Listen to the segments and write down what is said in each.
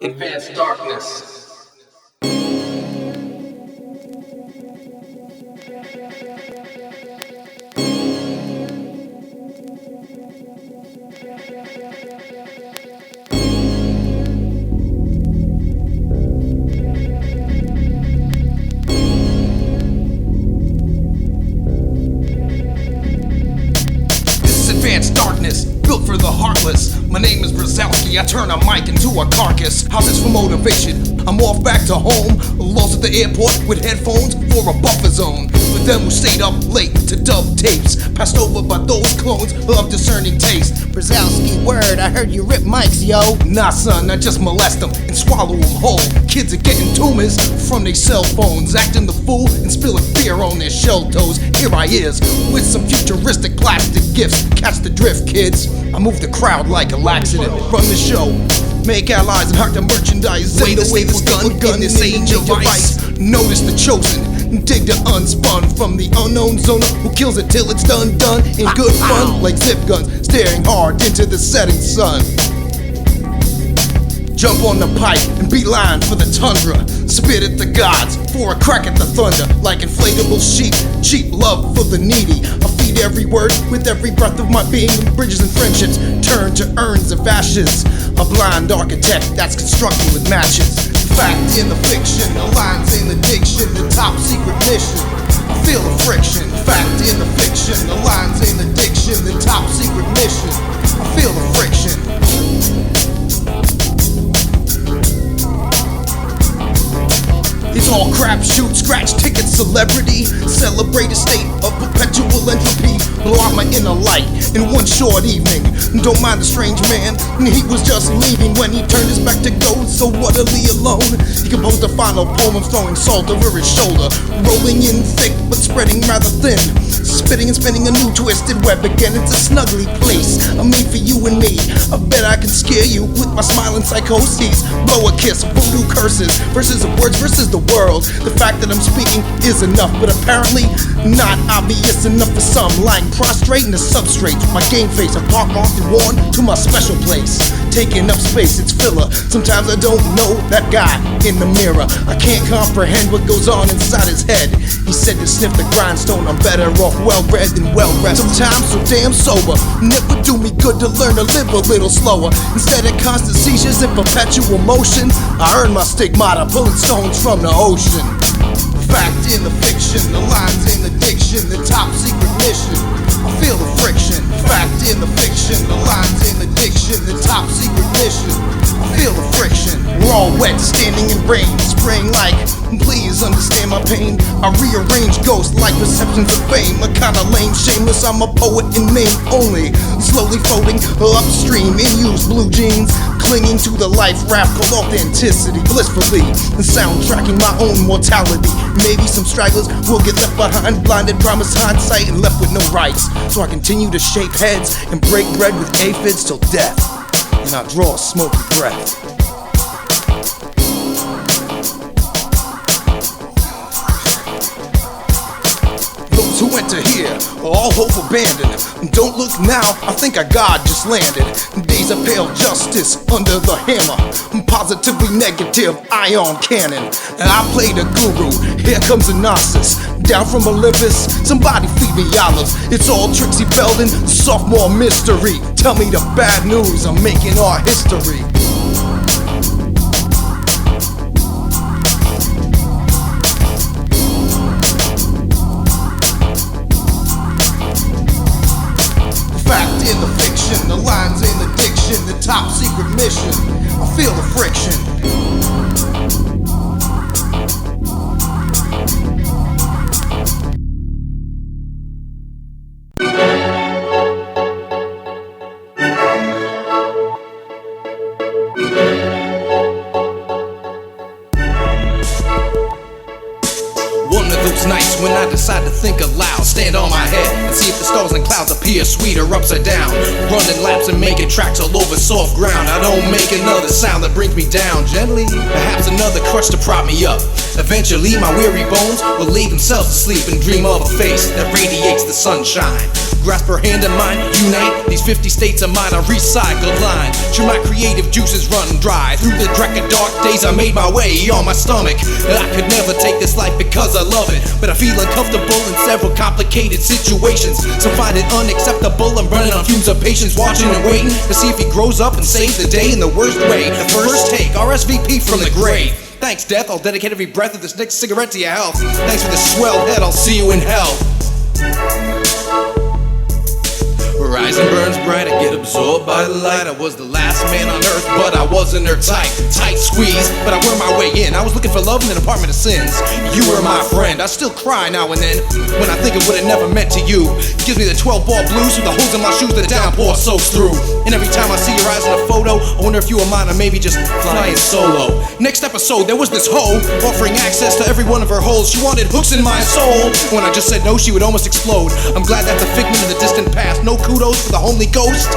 Advanced darkness. This is advanced darkness, built for the heartless. My name is Brzowski, I turn a mic into a carcass. How's this for motivation? I'm off back to home, lost at the airport with headphones for a buffer zone. For them who stayed up late to dub tapes, passed over by those clones of discerning taste. Brzowski, word, I heard you rip mics, yo. Nah son, I just molest them and swallow them whole. Kids are getting tumors from their cell phones, acting the fool and spilling fear on their shell toes. Here I is, with some futuristic plastic gifts. Catch the drift, kids. I move the crowd like a laxative. Run the show, make allies and hurt the merchandise. Way to wave this gun in this age of ice. Notice the chosen, dig the unspun from the unknown zoner who kills it till it's done in good fun, like zip guns staring hard into the setting sun. Jump on the pipe and beeline for the tundra. Spit at the gods for a crack at the thunder. Like inflatable sheep, cheap love for the needy. I feed every word with every breath of my being. Bridges and friendships turn to urns of ashes. A blind architect that's constructing with matches. The fact in the fiction, the lines in the diction, the top secret mission. I feel the friction. Fact in the fiction, the lines in the diction, the top secret mission. I feel the friction. It's all crap, shoot, scratch ticket, celebrity. Celebrate a state of perpetual entropy. Blow out my inner light in one short evening. Don't mind the strange man, he was just leaving when he turned his back to go so utterly alone. He composed a final poem of throwing salt over his shoulder, rolling in thick but spreading rather thin. Spitting and spinning a new twisted web again. It's a snuggly place, I made for you and me. I bet I can scare you with my smiling psychoses. Blow a kiss, voodoo curses, verses of words versus the world. The fact that I'm speaking is enough, but apparently not obvious enough for some. Lying prostrate in the substrate, my game face, I park marked and worn to my special place. Taking up space, it's filler. Sometimes I don't know that guy in the mirror. I can't comprehend what goes on inside his head. He said to sniff the grindstone, I'm better off well-read than well-read. Sometimes so damn sober, and it would do me good to learn to live a little slower. Instead of constant seizures and perpetual motion, I earned my stigmata pulling stones from the ocean. Fact in the fiction, the lines in the diction, the top secret mission. I feel the friction. Fact in the fiction, the lines in the diction, the top secret mission. I feel the friction. We're all wet, standing in rain, spraying like, please understand my pain. I rearrange ghosts like perceptions of fame. A kinda lame, shameless, I'm a poet in name only. Slowly folding upstream in used blue jeans, clinging to the life raft called authenticity, blissfully, and soundtracking my own mortality. Maybe some stragglers will get left behind, blinded, promised hindsight, and left with no rights. So I continue to shape heads and break bread with aphids till death, and I draw a smoky breath. Those who enter here, all hope abandoned. Don't look now, I think our God just landed. Days of pale justice under the hammer. Positively negative ion cannon. And I play the guru, here comes a Narcissus. Down from Olympus, somebody feed me olives. It's all Trixie Belden, sophomore mystery. Tell me the bad news, I'm making our history. In the fiction, the lines in the diction, the top secret mission. I feel the friction. One of those nights when I decide to think aloud, stand on my head and see if the stars and clouds appear sweet or upside down. Running laps and making tracks all over soft ground. I don't make another sound that brings me down gently. Perhaps another crutch to prop me up. Eventually my weary bones will lay themselves to sleep and dream of a face that radiates the sunshine. grasp her hand in mine, unite these 50 states of mind, a recycled line. Should my creative juices run dry? Through the dreck of dark days I made my way on my stomach. I could never take this life because I love it, but I feel uncomfortable in several complicated situations. Some find it unacceptable, I'm running on fumes of patience, watching and waiting to see if he grows up and saves the day in the worst way. The first take, RSVP from the grave. Thanks, death, I'll dedicate every breath of this next cigarette to your health. Thanks for this swell head, I'll see you in hell. Horizon burns bright, I get absorbed by the light. I was the last man on earth, but I wasn't her type. Tight squeeze, but I wear my way in. I was looking for love in the department of sins. You were my friend, I still cry now and then when I think of what it never meant to you. Gives me the 12-ball blues with the holes in my shoes that the downpour soaks through. And every time I see your eyes in a photo, I wonder if you were mine or maybe just flying solo. Next episode, there was this hoe offering access to every one of her holes. She wanted hooks in my soul. When I just said no, she would almost explode. I'm glad that's a figment of the distant past. No kudos for the homely ghost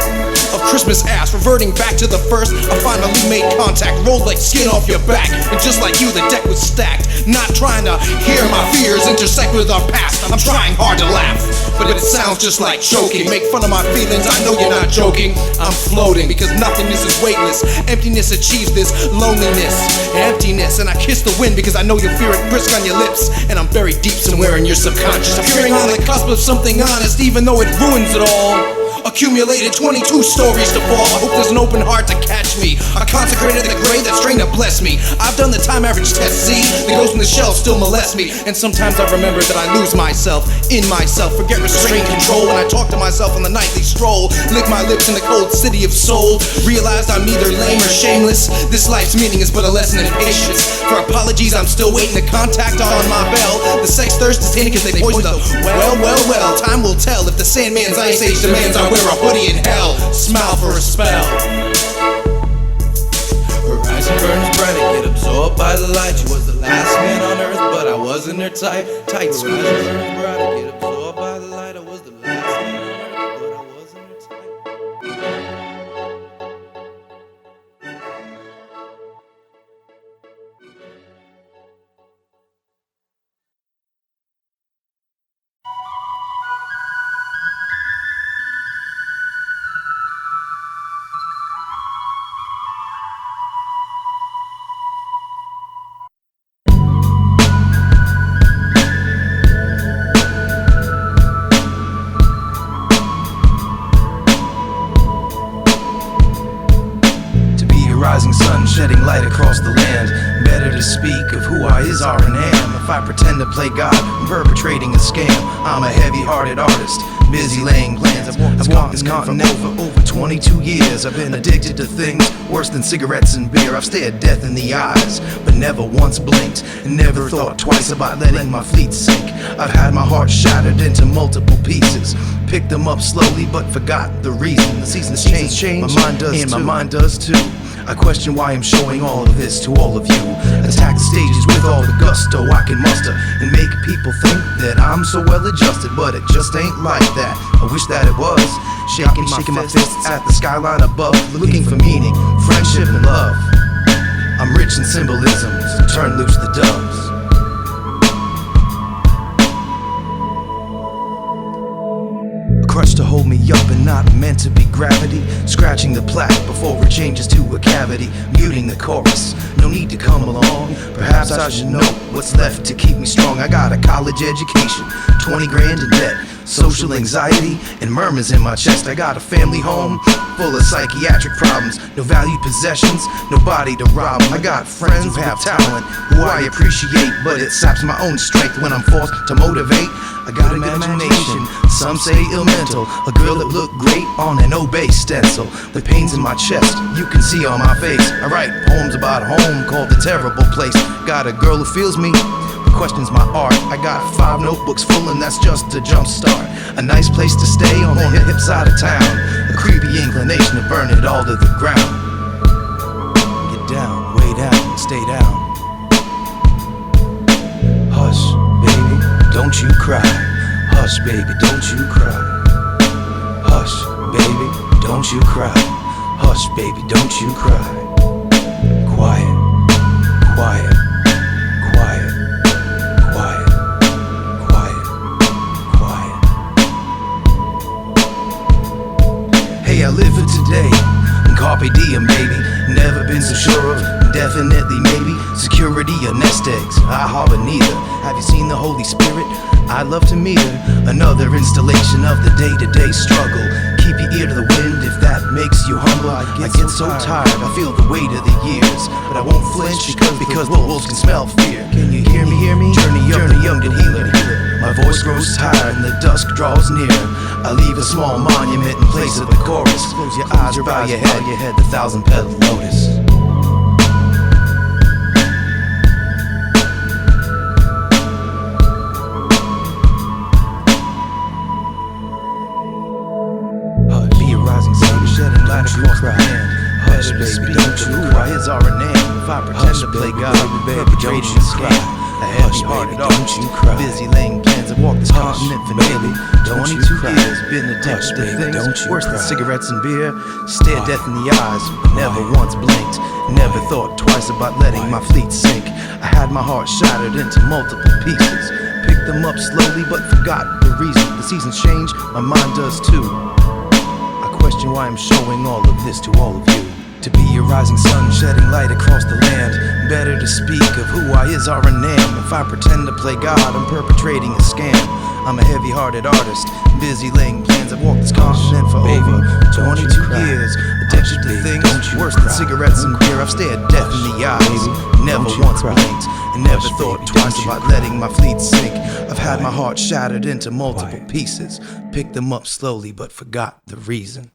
of Christmas ass. Reverting back to the first, I finally made contact. Rolled like skin off your back, and just like you, the deck was stacked. Not trying to hear my fears intersect with our past. I'm trying hard to laugh, but it sounds just like choking. Make fun of my feelings, I know you're not joking. I'm floating because nothingness is weightless. Emptiness achieves this loneliness, emptiness, and I kiss the wind because I know you'll feel it brisk on your lips. And I'm buried deep somewhere in your subconscious. I'm peering on the cusp of something honest, even though it ruins it all. Accumulated 22 stories to fall. I hope there's an open heart to catch me. I consecrated the grave that's trained to bless me. I've done the time average test, see? The ghost in the shell still molest me. And sometimes I remember that I lose myself in myself. Forget restraint control when I talk to myself on the nightly stroll. Lick my lips in the cold city of soul. Realized I'm neither lame or shameless. This life's meaning is but a lesson in patience. For apologies, I'm still waiting to contact on my bell. The sex thirst is tainted because they poison the well. Time will tell if the Sandman's ice age demands I wear a hoodie in hell. Smile for a spell. Horizon burns bright, I get absorbed by the light. She was the last man on earth, but I wasn't her type. Tight squeeze. Horizon burns bright, I get absorbed by the light. I was the last man on earth, but I wasn't her type. Rising sun shedding light across the land. Better to speak of who I is, are, and am. If I pretend to play God, I'm perpetrating a scam. I'm a heavy-hearted artist, busy laying plans. I've walked this continent for over 22 years. I've been addicted to things worse than cigarettes and beer. I've stared death in the eyes, but never once blinked, and never thought twice about letting my feet sink. I've had my heart shattered into multiple pieces, picked them up slowly but forgot the reason. The seasons change, my mind does and too. My mind does too. I question why I'm showing all of this to all of you. Attack the stages with all the gusto I can muster, and make people think that I'm so well adjusted, but it just ain't like that. I wish that it was. Shaking my fists at the skyline above, looking for meaning, friendship and love. I'm rich in symbolisms, so turn loose the doves. Crutch to hold me up and not meant to be gravity. Scratching the plaque before it changes to a cavity. Muting the chorus, no need to come along. Perhaps I should know what's left to keep me strong. I got a college education, 20 grand in debt, social anxiety and murmurs in my chest. I got a family home full of psychiatric problems, no valued possessions, nobody to rob. I got friends who have talent, who I appreciate, but it saps my own strength when I'm forced to motivate. I got an imagination, some say ill mental, a girl that looked great on an obey stencil. The pains in my chest, you can see on my face. I write poems about home called The Terrible Place. Got a girl who feels me, but questions my art. I got 5 notebooks full and that's just a jump start. A nice place to stay on the hip side of town. A creepy inclination to burn it all to the ground. Get down, way down, stay down. Hush, baby, don't you cry. Hush, baby, don't you cry. Hush, baby, don't you cry. Hush, baby, don't you cry. Quiet, quiet, quiet, quiet, quiet, quiet. definitely, maybe. Security or nest eggs, I harbor neither. Have you seen the Holy Spirit? I'd love to meet her. Another installation of the day-to-day struggle. Keep your ear to the wind if that makes you humble. I get so tired, I feel the weight of the years, but I won't flinch because the wolves can smell fear. Can you hear me? Journey up the young healer. My voice grows tired and the dusk draws near. I leave a small monument in place of the chorus. Close your eyes, bow your head, the thousand-petaled lotus. Across the land. Hush, baby, don't you cry. Is our name. If I pretend to play God, perpetrating a scam. A heavy-hearted artist, busy laying plans. I've walked this continent for nearly 22 years. Been addicted to things worse than cigarettes and beer. Stared death in the eyes, but never once blinked. Never thought twice about letting my fleet sink. I had my heart shattered into multiple pieces. Picked them up slowly, but forgot the reason. The seasons change, my mind does too. Question why I'm showing all of this to all of you. To be a rising sun shedding light across the land. Better to speak of who I is or a name. If I pretend to play God, I'm perpetrating a scam. I'm a heavy-hearted artist, busy laying plans. I've walked this continent for over 22 years. Addicted to things worse than cigarettes and beer. I've stared death in the eyes, never once blinked, and never thought twice about letting my fleet sink. I've had my heart shattered into multiple pieces. Picked them up slowly but forgot the reason.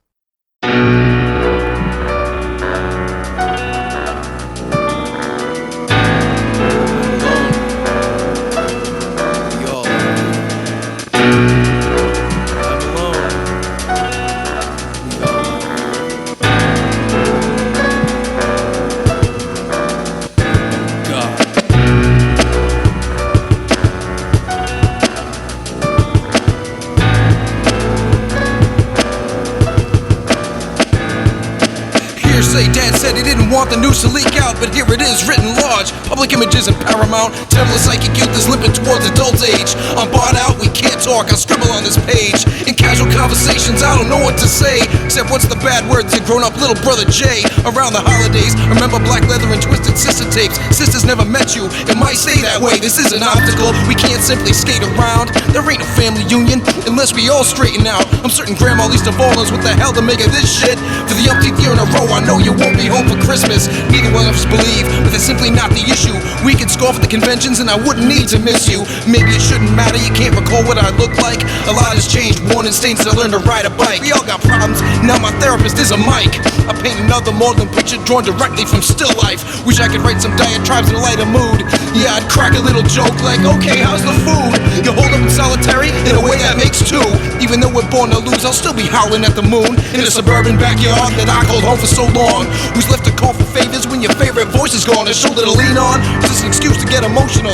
Dad said he didn't want the news to leak out, but here it is, written large. Public images and paramount. Terrible psychic youth is limping towards adult age. I'm barred out, we can't talk, I scribble on this page. In casual conversations, I don't know what to say, except what's the bad word to grown-up little brother Jay. Around the holidays, remember black leather and twisted sister tapes. Sisters never met you, it might say that way. This is an obstacle, we can't simply skate around. There ain't a family union, unless we all straighten out. I'm certain grandma least of all knows what the hell to make of this shit. For the umpteenth year in a row, I know you won't be home for Christmas. Neither one of us believe, but that's simply not the issue. We can scoff at the conventions and I wouldn't need to miss you. Maybe it shouldn't matter, you can't recall what I look like. A lot has changed, worn and stained since I learned to ride a bike. We all got problems, now my therapist is a mic. I paint another maudlin picture drawn directly from still life. Wish I could write some diatribes in a lighter mood. Yeah, I'd crack a little joke like, okay, how's the food? You hold up in solitary in a way that makes two. Even though we're born to lose, I'll still be howling at the moon in a suburban backyard that I called home for so long. Who's left to call for favors when your favorite voice is gone? A shoulder to lean on, is this an excuse to get emotional?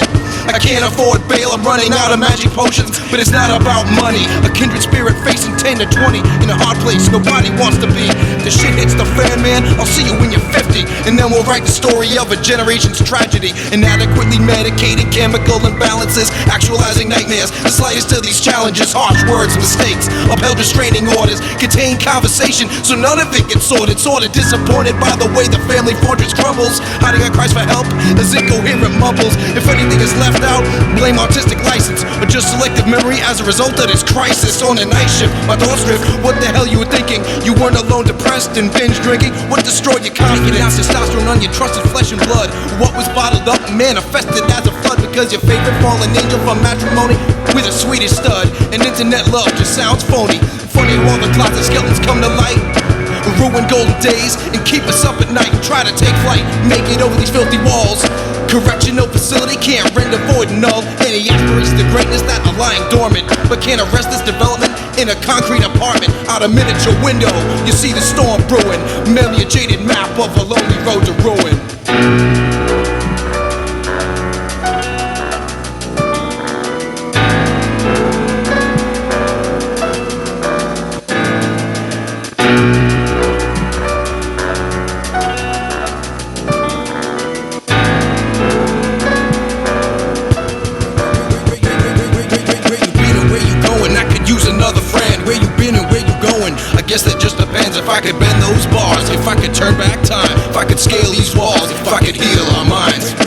I can't afford bail, I'm running out of magic potions, but it's not about money. A kindred spirit facing 10 to 20 in a hard place nobody wants to be. The shit hits the fan, man, I'll see you when you're 50, and then we'll write the story of a generation's tragedy. Inadequately medicated chemical imbalances, actualizing nightmares. The slightest of these challenges, harsh words, mistakes, upheld restraining orders, contain conversation, so none of it gets sorted. Sorta disappointed by the way the family fortress crumbles, hiding on cries for help as incoherent mumbles. If anything is left out, blame artistic license, or just selective memory as a result of this crisis. On a night shift, my thoughts drift. What the hell you were thinking? You weren't alone, depressed and binge drinking. What destroyed your confidence? Testosterone on your trusted flesh and blood. What was bottled up manifested as a flood because your favorite fallen angel from matrimony with a Swedish stud. And internet love just sounds phony. Funny how all the closet skeletons come to light, ruin golden days and keep us up at night. Try to take flight, make it over these filthy walls. Correctional facility can't render void null any aspirations to greatness that are lying dormant, but can't arrest this development in a concrete apartment. Out a miniature window, you see the storm brewing. Mail me a jaded map of a lonely road to ruin. I guess that just depends if I could bend those bars, if I could turn back time, if I could scale these walls, if I could heal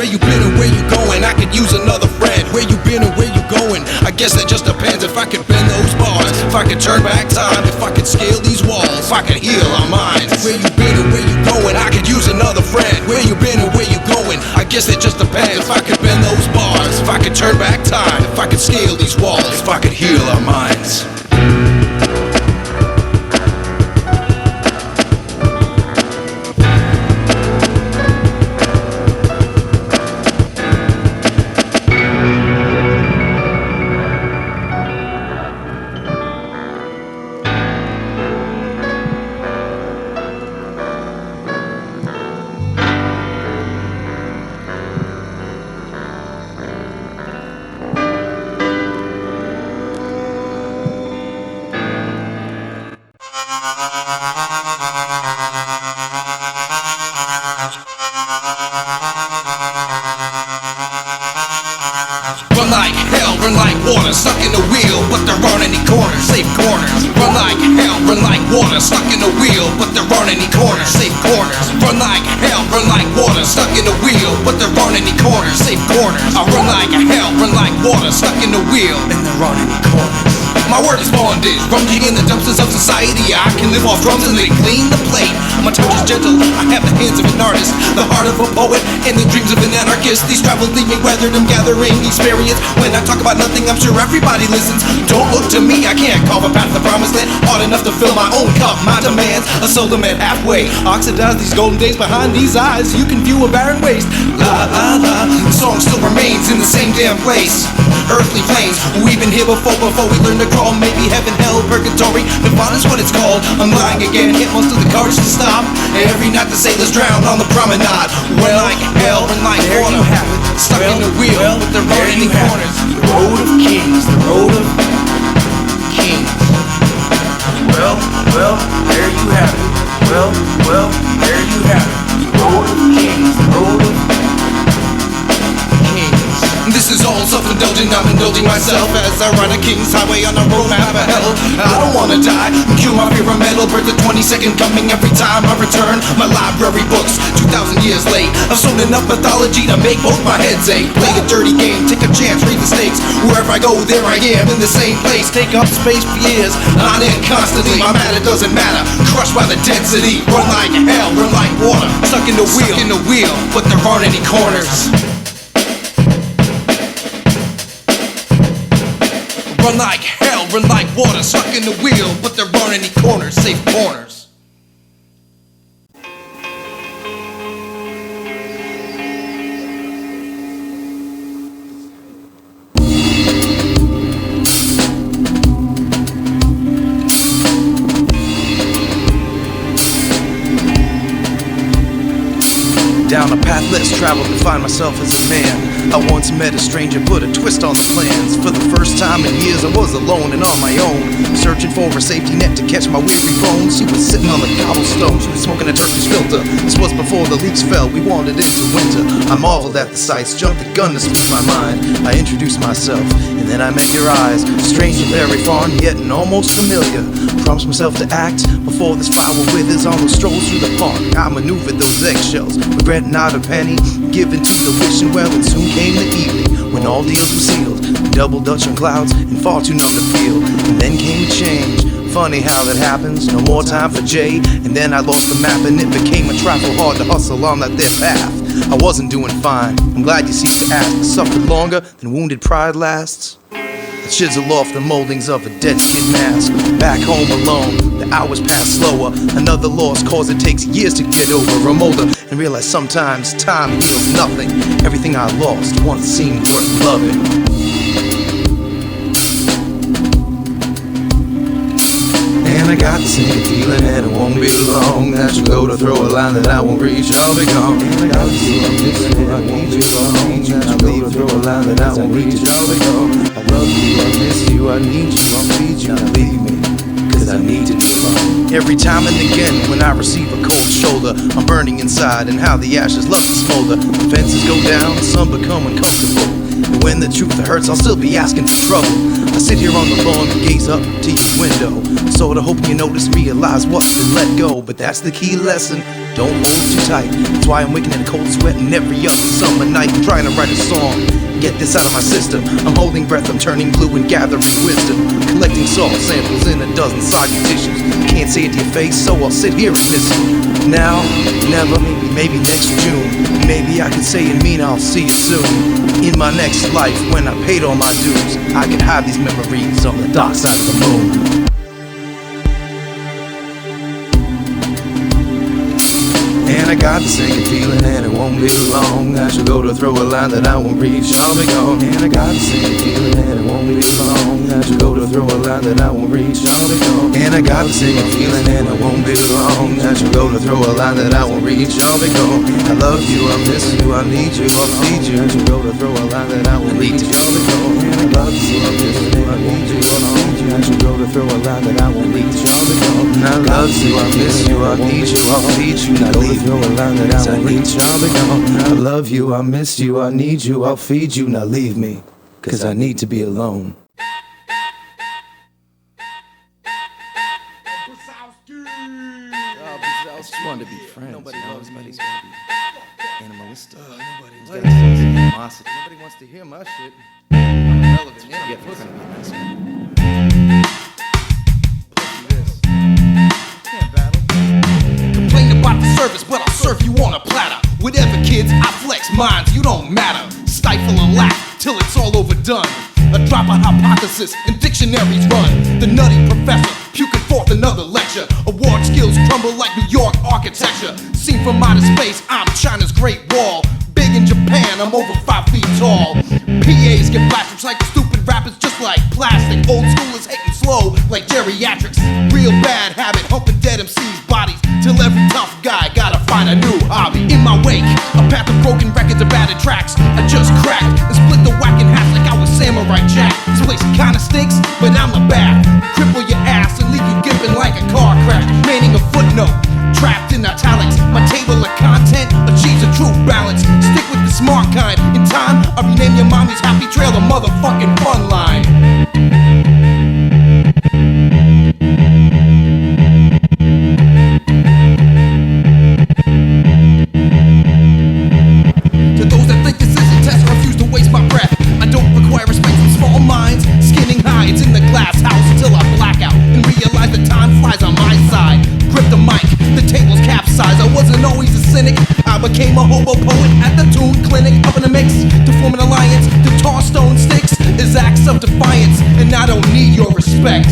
Where you been and where you going? I could use another friend. Where you been and where you going? I guess that just depends. If I could bend those bars, if I could turn back time, if I could scale these walls, if I could heal our minds. Where you been and where you going? I could use another friend. Where you been and where you going? I guess it just depends. If I could bend those bars, if I could turn back time, if I could scale these walls, if I could heal our minds. Run like hell, run like water, stuck in the wheel, but there aren't any corners, safe corners. Run like hell, run like water, stuck in the wheel, but there aren't any corners, safe corners. Run like hell, run like water, stuck in the wheel, but there aren't any corners, safe corners. I run like hell, run like water, stuck in the wheel, and there aren't any corners. My word is bondage, rummaging in the dumpsters of society. I can live off drums and they clean the plate. My touch is gentle, I have the hands of an artist, the heart of a poet, and the dreams of an anarchist. These travels leave me weathered, I'm gathering experience. When I talk about nothing, I'm sure everybody listens. Don't look to me, I can't carve a path to the promised land. Hard enough to fill my own cup, my demands are seldom at halfway. Oxidize these golden days behind these eyes, you can view a barren waste. La la la, the song still remains in the same damn place. Earthly plains, we've been here before we learn to crawl. Maybe heaven, hell, purgatory, Nirvana's what it's called. I'm lying again, hit most of the courage to stop. Every night the sailors drown on the promenade. Run like hell, run like water, stuck in the wheel, but there aren't any corners. The road of kings, the road of kings. Well, there you have it. Well, there you have it. The road of kings, the road of kings. This is all self-indulgent, I'm indulging myself as I run a king's highway on a roadmap of hell. I don't wanna die, cue my fear of metal, birth the 22nd coming every time I return. My library books, 2,000 years late. I've sown enough mythology to make both my heads ache. Play a dirty game, take a chance, read the stakes. Wherever I go, there I am, in the same place. Take up space for years, on in constantly. My matter doesn't matter, crushed by the density. Run like hell, run like water, stuck in the wheel, but there aren't any corners. Run like hell, run like water, stuck in the wheel, but there aren't any corners, safe corners. Down a path less traveled to find myself as a man. I once met a stranger, put a twist on the plans. For the first time in years I was alone and on my own, searching for a safety net to catch my weary bones. She was sitting on the cobblestones, she was smoking a Turkish filter. This was before the leaks fell, we wandered into winter. I marveled at the sights, jumped the gun to speak my mind. I introduced myself, and then I met your eyes. Strange and very foreign, yet almost familiar. Promised myself to act before this flower withers on those strolls through the park. I maneuvered those eggshells, regret not a penny given to the wishing well, and soon came the evening when all deals were sealed. Double Dutch on clouds and far too numb to feel. And then came a change. Funny how that happens. No more time for Jay. And then I lost the map and it became a trifle hard to hustle on that there path. I wasn't doing fine. I'm glad you ceased to ask. I suffered longer than wounded pride lasts. I chisel off the moldings of a dead skin mask. Back home alone, the hours pass slower. Another lost cause it takes years to get over. I'm older and realize sometimes time heals nothing. Everything I lost once seemed worth loving. And I got the same feeling and it won't be long that you'll go to throw a line that I won't reach, I'll be gone. And I got the same feeling and it won't be long that you'll go to throw a line that I won't reach, I'll be gone. I love you, I miss you, I need you, I'll feed you, now leave me, cause I need to be alone. Every time and again when I receive a cold shoulder, I'm burning inside and how the ashes love to smolder. The fences go down, some become uncomfortable. And when the truth hurts, I'll still be asking for trouble. I sit here on the lawn and gaze up to your window, sorta hoping you notice, realize what's been let go. But that's the key lesson, don't hold too tight. That's why I'm waking in a cold sweat and every other summer night. I'm trying to write a song, get this out of my system. I'm holding breath, I'm turning blue and gathering wisdom, collecting salt samples in a dozen soggy tissues. Can't say it to your face, so I'll sit here and miss you. Now, never, maybe next June. Maybe I could say and mean I'll see you soon. In my next life, when I paid all my dues, I could hide these memories on the dark side of the moon. And I got the sinking feeling, and it won't be long. I shall go to throw a line that I won't reach, I'll be gone. And I got the sinking feeling, and it won't be long. I shall go to throw a line that I won't reach, I'll be gone. And I got the sinking feeling, and it won't be long. I shall go to throw a line that I won't reach, I'll be gone. I love you, I miss you, I need you, I'll feed you. I shall go to throw a line that I won't reach, I'll be gone. And I love you, I miss you, I need you, I'll feed you. I shall go to throw a line that I won't reach, I'll be gone. And I love you, I miss you, I need you, I'll feed you. Now leave throw a line that I won't reach, I'll be gone. I love you, I miss you, I need you, I'll feed you. Now leave me, 'cause I need to be alone. I just wanted to be friends. Nobody's gonna be animalistic. Nobody's got some animosity. Nobody wants to hear my shit. I'm irrelevant. Yeah, we're gonna be nice. Complain about the service, but I'll serve you on a platter. Whatever, kids, I flex minds, you don't matter. Stifle a laugh till it's all overdone. A drop of hypothesis and dictionaries run. The nutty professor puking forth another lecture. Award skills crumble like New York architecture. Seen from outer space, I'm China's Great Wall. Big in Japan, I'm over 5 feet tall. PAs get blasted like the stupid rappers, just like plastic. Old school is hating slow like geriatrics. Real bad habit, humping dead MC's bodies. Till every tough guy gotta find a new hobby. In my wake, a path of broken records and battered tracks. I just cracked and split the whack in half like I was Samurai Jack. This place kinda stinks, but I'm the bad. Cripple your ass and leave you gimping like a car crash. Meaning a footnote, trapped in italics. My table of content achieves a true balance. Stick with the smart kind. In time, I'll rename your mommy's happy trail a motherfucking fun line. To those that think this is a test, I refuse to waste my breath. I don't require respect from small minds. Skinning hides in the glass house till I black out and realize that time flies on my side. Grip the mic, the table's capsized. I wasn't always a cynic. I became a hobo poet at the Tune Clinic. Up in a mix to form an alliance. To toss stone sticks is acts of defiance, and I don't need your respect.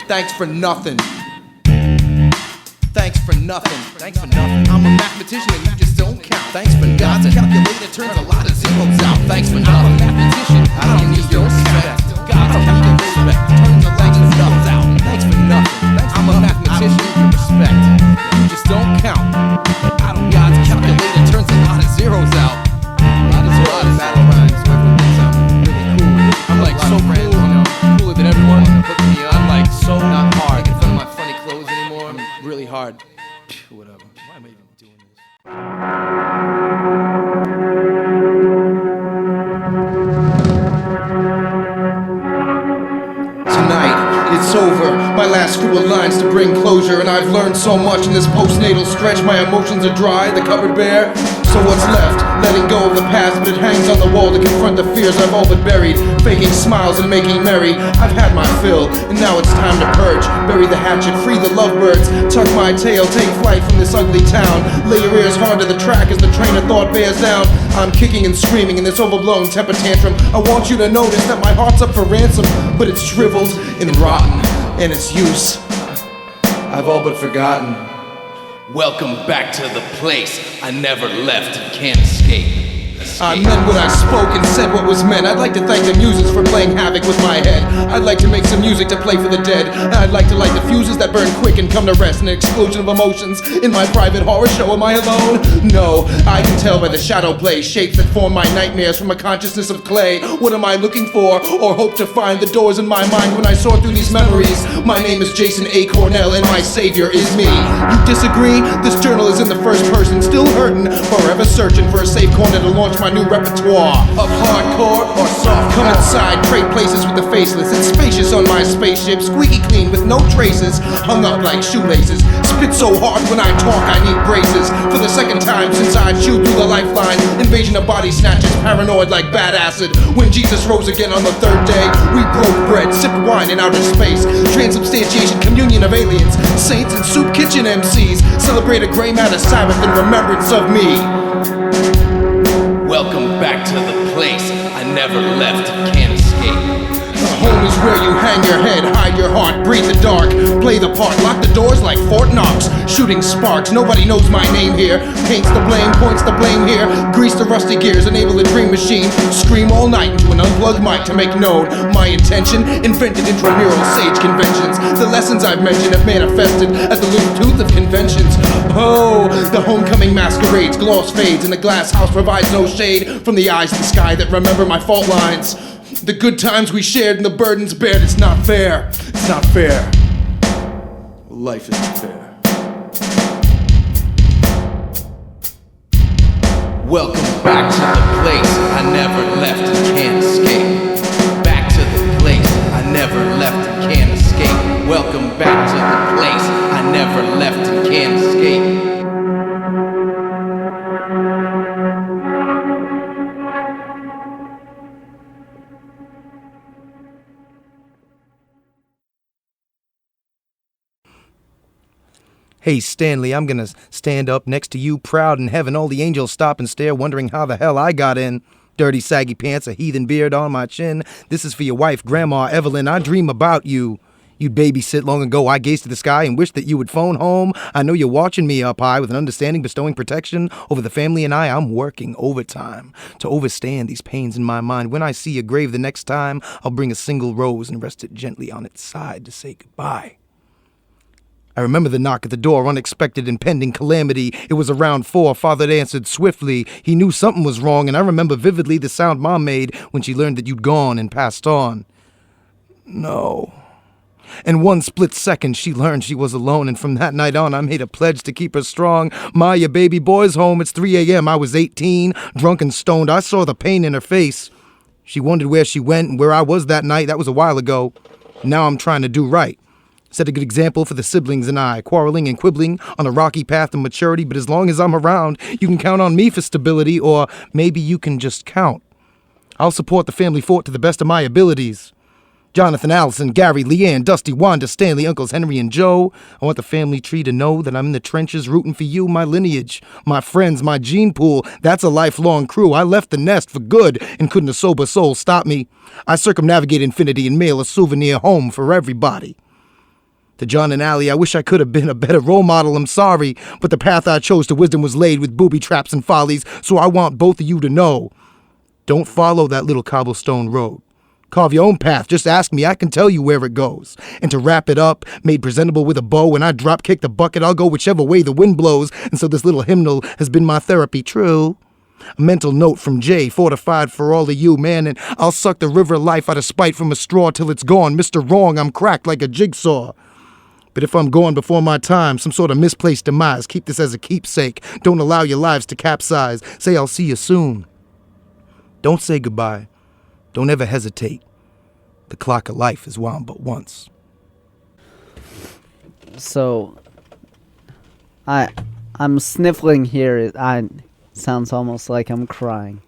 Thanks for nothing. Thanks for nothing. Thanks for nothing. I'm a mathematician and you just don't count. Thanks for nothing. God's calculator turns a lot of zeros out. Thanks for nothing. I'm a mathematician. I don't need your respect. God's calculator turns a lot of zeros out. Thanks for nothing. I'm a mathematician. You respect. You just don't count. I don't. God's calculator turns a lot of zeros out. A lot of battle rhymes. So everyone thinks I'm really cool. I'm like so cool, you know, cooler than everyone. Look at me. I'm like so not hard. Making fun of my funny clothes anymore. I'm really hard. Whatever. Why am I even doing this? Tonight, it's over. My last screw of lines to bring closure, and I've learned so much in this postnatal stretch. My emotions are dry, the cupboard bare. So what's left? Letting go of the past, but it hangs on the wall to confront the fears I've all but buried. Faking smiles and making merry. I've had my fill, and now it's time to purge. Bury the hatchet, free the lovebirds. Tuck my tail, take flight from this ugly town. Lay your ears hard to the track as the train of thought bears down. I'm kicking and screaming in this overblown temper tantrum. I want you to notice that my heart's up for ransom, but it's shriveled and rotten, and its use I've all but forgotten. Welcome back to the place I never left and can't escape. I meant what I spoke and said what was meant. I'd like to thank the muses for playing havoc with my head. I'd like to make some music to play for the dead. I'd like to light the fuses that burn quick and come to rest in an explosion of emotions. In my private horror show, am I alone? No, I can tell by the shadow play, shapes that form my nightmares from a consciousness of clay. What am I looking for or hope to find? The doors in my mind when I soar through these memories. My name is Jason A. Cornell and my savior is me. You disagree? This journal is in the first person, still hurting, forever searching for a safe corner to launch my my new repertoire of hardcore or soft. Come inside, trade places with the faceless. It's spacious on my spaceship, squeaky clean with no traces, hung up like shoelaces. Spit so hard when I talk I need braces. For the second time since I chewed through the lifeline, invasion of body snatchers, paranoid like bad acid. When Jesus rose again on the third day, we broke bread, sipped wine in outer space. Transubstantiation, communion of aliens, saints and soup kitchen MCs celebrate a gray matter Sabbath in remembrance of me. Welcome back to the place I never left, can't escape. Home is where you hang your head, hide your heart, breathe the dark, play the part, lock the doors like Fort Knox, shooting sparks. Nobody knows my name here. Paints the blame, points the blame here. Grease the rusty gears, enable a dream machine. Scream all night into an unplugged mic to make known my intention. Invented intramural sage conventions. The lessons I've mentioned have manifested as the loose tooth of conventions. Oh, the homecoming masquerades, gloss fades, and the glass house provides no shade from the eyes in the sky that remember my fault lines. The good times we shared and the burdens bared. It's not fair. It's not fair. Life isn't fair. Welcome back to the place I never left and can't escape. Back to the place I never left and can't escape. Welcome back to the place I never left and can't escape. Hey Stanley, I'm gonna stand up next to you proud in heaven. All the angels stop and stare, wondering how the hell I got in. Dirty saggy pants, a heathen beard on my chin. This is for your wife, Grandma Evelyn. I dream about you. You'd babysit long ago. I gazed to the sky and wished that you would phone home. I know you're watching me up high with an understanding, bestowing protection over the family and I'm working overtime to overstand these pains in my mind. When I see your grave the next time, I'll bring a single rose and rest it gently on its side to say goodbye. I remember the knock at the door, unexpected impending calamity. It was around 4. Father answered swiftly. He knew something was wrong, and I remember vividly the sound Mom made when she learned that you'd gone and passed on. No. In one split second, she learned she was alone, and from that night on, I made a pledge to keep her strong. Ma, your baby boy's home. It's 3 a.m. I was 18, drunk and stoned. I saw the pain in her face. She wondered where she went and where I was that night. That was a while ago. Now I'm trying to do right. Set a good example for the siblings and I, quarreling and quibbling on a rocky path to maturity, but as long as I'm around, you can count on me for stability, or maybe you can just count. I'll support the family fort to the best of my abilities. Jonathan, Allison, Gary, Leanne, Dusty, Wanda, Stanley, Uncles Henry and Joe. I want the family tree to know that I'm in the trenches rooting for you, my lineage, my friends, my gene pool. That's a lifelong crew. I left the nest for good, and couldn't a sober soul stop me. I circumnavigate infinity and mail a souvenir home for everybody. To John and Allie, I wish I could have been a better role model, I'm sorry, but the path I chose to wisdom was laid with booby traps and follies, so I want both of you to know. Don't follow that little cobblestone road. Carve your own path, just ask me, I can tell you where it goes. And to wrap it up, made presentable with a bow, when I drop kick the bucket, I'll go whichever way the wind blows, and so this little hymnal has been my therapy, true. A mental note from Jay, fortified for all of you, man, and I'll suck the river of life out of spite from a straw till it's gone. Mr. Wrong, I'm cracked like a jigsaw. But if I'm gone before my time, some sort of misplaced demise, keep this as a keepsake. Don't allow your lives to capsize. Say I'll see you soon. Don't say goodbye. Don't ever hesitate. The clock of life is wound but once. So, I'm sniffling here. It sounds almost like I'm crying.